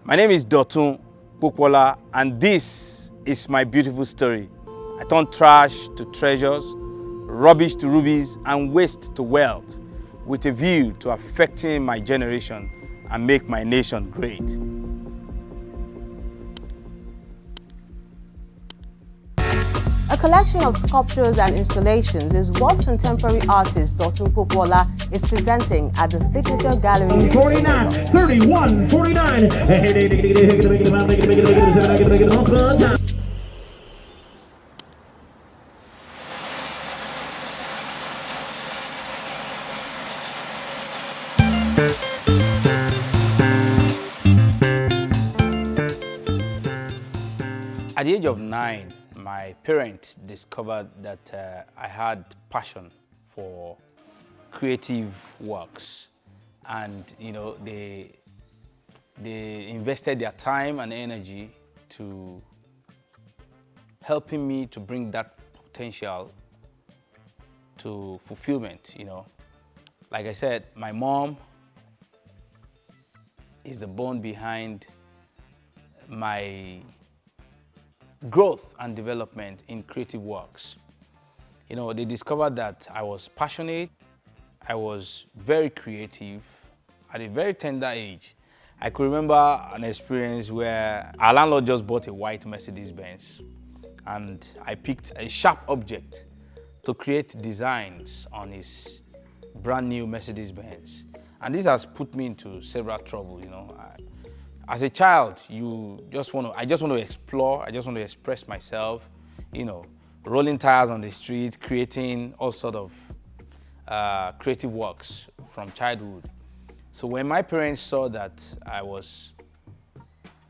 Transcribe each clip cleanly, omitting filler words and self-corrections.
My name is Dotun Poopola, and this is my beautiful story. I turn trash to treasures, rubbish to rubies, and waste to wealth, with a view to affecting my generation and make my nation great. A collection of sculptures and installations is what contemporary artist Dotun Poopola is presenting at the Signature Gallery. 49, 31, 49. At the age of 9, my parents discovered that I had passion for creative works, and they invested their time and energy to helping me to bring that potential to fulfillment. Like I said, my mom is the bone behind my growth and development in creative works. They discovered that I was passionate, I was very creative at a very tender age. I could remember an experience where our landlord just bought a white Mercedes Benz, and I picked a sharp object to create designs on his brand new Mercedes Benz. And this has put me into several trouble. As a child, I just want to explore, I just want to express myself, rolling tires on the street, creating all sort of creative works from childhood. So when my parents saw that I was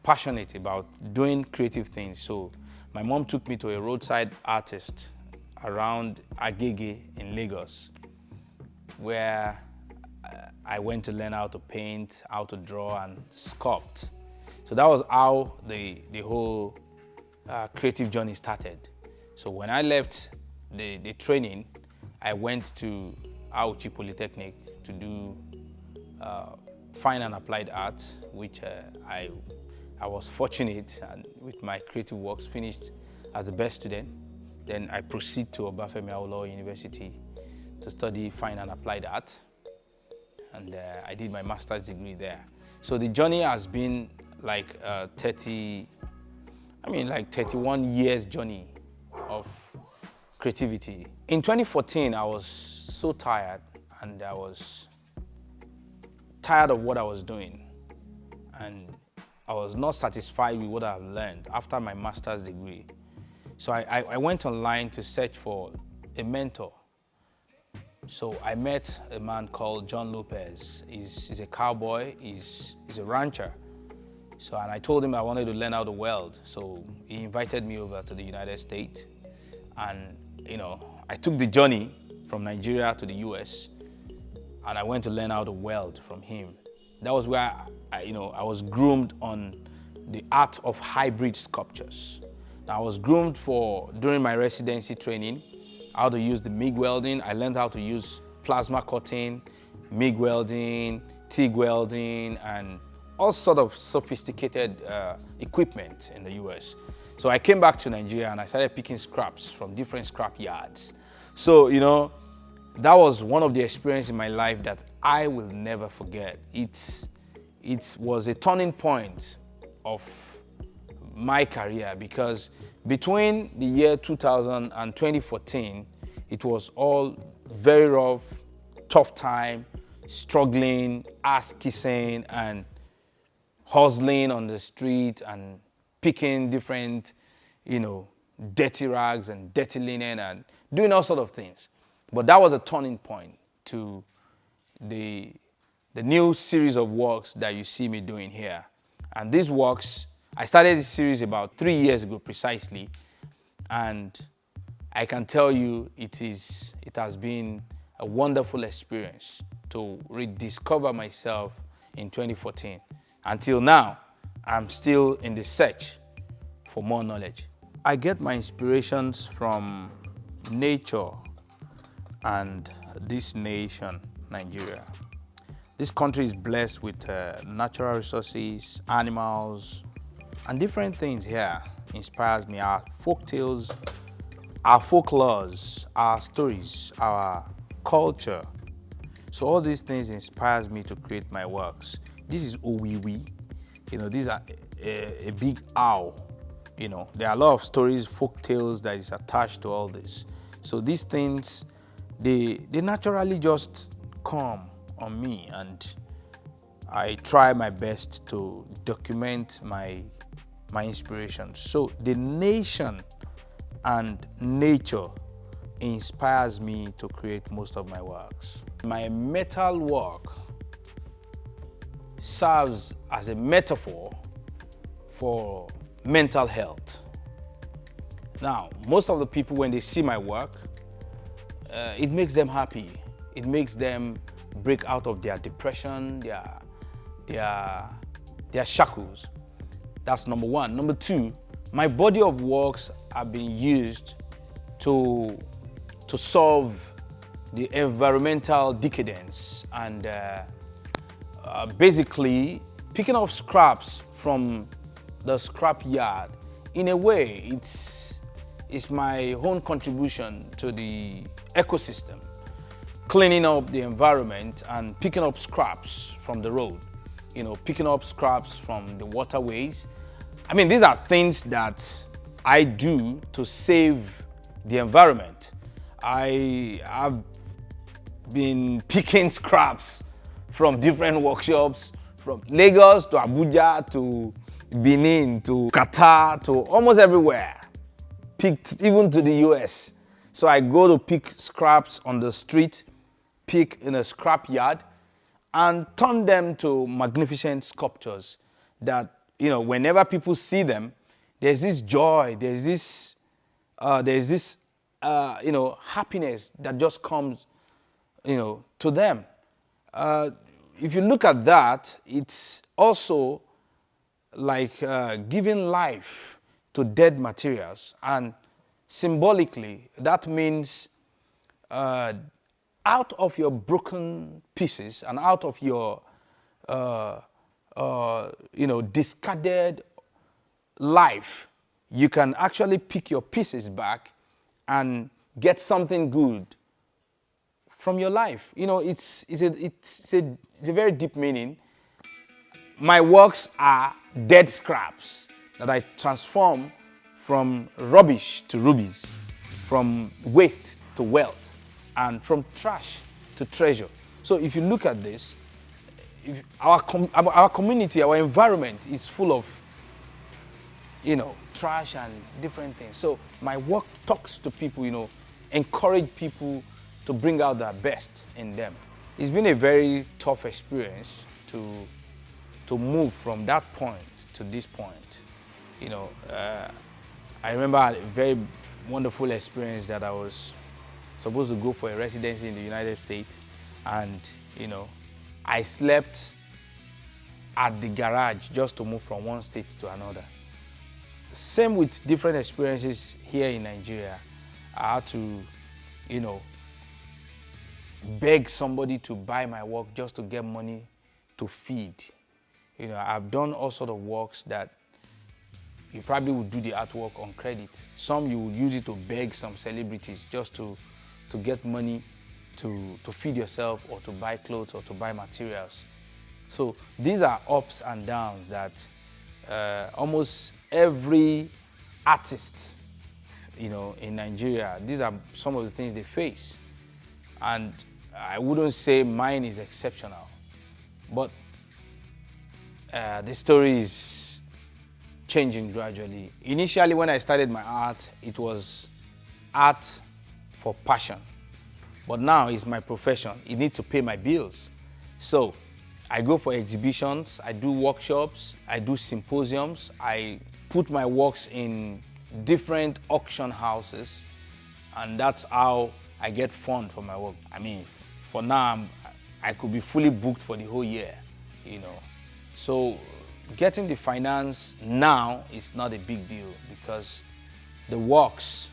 passionate about doing creative things, so my mom took me to a roadside artist around Agege in Lagos, where I went to learn how to paint, how to draw and sculpt. So that was how the whole creative journey started. So when I left the training, I went to Ile-Ife Polytechnic to do fine and applied art, which I was fortunate, and with my creative works finished as the best student. Then I proceed to Obafemi Awolowo University to study fine and applied art, and I did my master's degree there. So the journey has been like 31 years journey of creativity. In 2014, I was so tired, and I was tired of what I was doing, and I was not satisfied with what I've learned after my master's degree. So I went online to search for a mentor. So I met a man called John Lopez. He's a cowboy, he's a rancher. And I told him I wanted to learn how to weld. So he invited me over to the United States. And I took the journey from Nigeria to the US, and I went to learn how to weld from him. That was where I was groomed on the art of hybrid sculptures. I was groomed during my residency training, how to use the MIG welding. I learned how to use plasma cutting, MIG welding, TIG welding, and all sort of sophisticated equipment in the US. So I came back to Nigeria and I started picking scraps from different scrap yards. So, that was one of the experiences in my life that I will never forget. It was a turning point of my career, because between the year 2000 and 2014, it was all very rough, tough time, struggling, ass kissing, and hustling on the street and picking different, dirty rags and dirty linen and doing all sorts of things. But that was a turning point to the new series of works that you see me doing here. And these works, I started this series about 3 years ago precisely, and I can tell you it has been a wonderful experience to rediscover myself in 2014. Until now, I'm still in the search for more knowledge. I get my inspirations from nature and this nation, Nigeria. This country is blessed with natural resources, animals, and different things here inspires me. Our folk tales, our folklores, our stories, our culture. So all these things inspires me to create my works. This is Owiwi. These are a big owl. There are a lot of stories, folk tales that is attached to all this. So these things, they naturally just come on me, and I try my best to document my inspirations. So the nation and nature inspires me to create most of my works. My metal work serves as a metaphor for mental health. Now, most of the people, when they see my work, it makes them happy. It makes them break out of their depression, their shackles. That's number one. Number two, my body of works have been used to solve the environmental decadence and basically picking up scraps from the scrap yard. In a way, it's my own contribution to the ecosystem, cleaning up the environment and picking up scraps from the road, picking up scraps from the waterways. I mean, these are things that I do to save the environment. I have been picking scraps from different workshops, from Lagos to Abuja to Benin to Qatar to almost everywhere, picked even to the US. So I go to pick scraps on the street, pick in a scrap yard, and turn them to magnificent sculptures that, whenever people see them, there's this joy, there's this happiness that just comes, to them. If you look at that, it's also like giving life to dead materials, and symbolically, that means out of your broken pieces and out of your discarded life, you can actually pick your pieces back and get something good from your life. It's a very deep meaning. My works are dead scraps that I transform from rubbish to rubies, from waste to wealth, and from trash to treasure. So if you look at this, our community, our environment is full of, trash and different things. So my work talks to people, encourage people to bring out their best in them. It's been a very tough experience to move from that point to this point. I remember a very wonderful experience that I was supposed to go for a residency in the United States, and I slept at the garage just to move from one state to another. Same with different experiences here in Nigeria. I had to, beg somebody to buy my work just to get money to feed. I've done all sorts of works that you probably would do the artwork on credit. Some you would use it to beg some celebrities just to get money to feed yourself, or to buy clothes, or to buy materials. So these are ups and downs that almost every artist, in Nigeria, these are some of the things they face. And I wouldn't say mine is exceptional, but the story is changing gradually. Initially, when I started my art, it was art for passion. But now it's my profession. It needs to pay my bills. So I go for exhibitions, I do workshops, I do symposiums, I put my works in different auction houses, and that's how I get funds for my work. I mean, for now, I could be fully booked for the whole year, So getting the finance now is not a big deal, because the works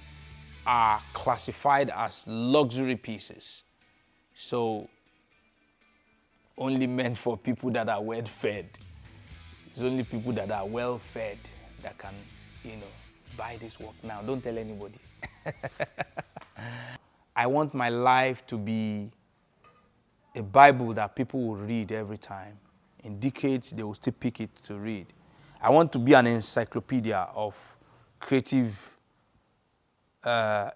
are classified as luxury pieces. So only meant for people that are well fed. It's only people that are well fed that can, buy this work now. Don't tell anybody. I want my life to be a Bible that people will read every time. In decades, they will still pick it to read. I want to be an encyclopedia of creative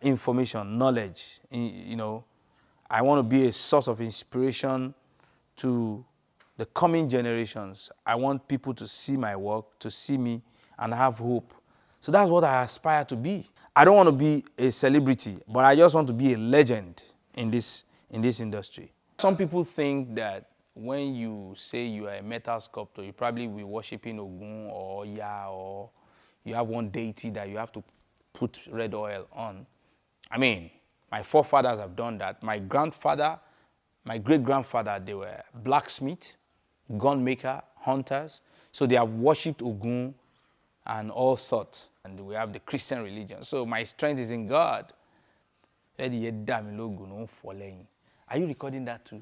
information, knowledge. I want to be a source of inspiration to the coming generations. I want people to see my work, to see me, and have hope. So that's what I aspire to be. I don't want to be a celebrity, but I just want to be a legend in this industry. Some people think that when you say you are a metal sculptor, you probably will be worshiping Ogun or Oya, or you have one deity that you have to put red oil on. I mean, my forefathers have done that. My grandfather, my great-grandfather, they were blacksmith, gun maker, hunters. So they have worshipped Ogun and all sorts. And we have the Christian religion. So my strength is in God. Are you recording that too?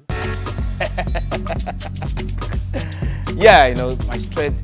Yeah, my strength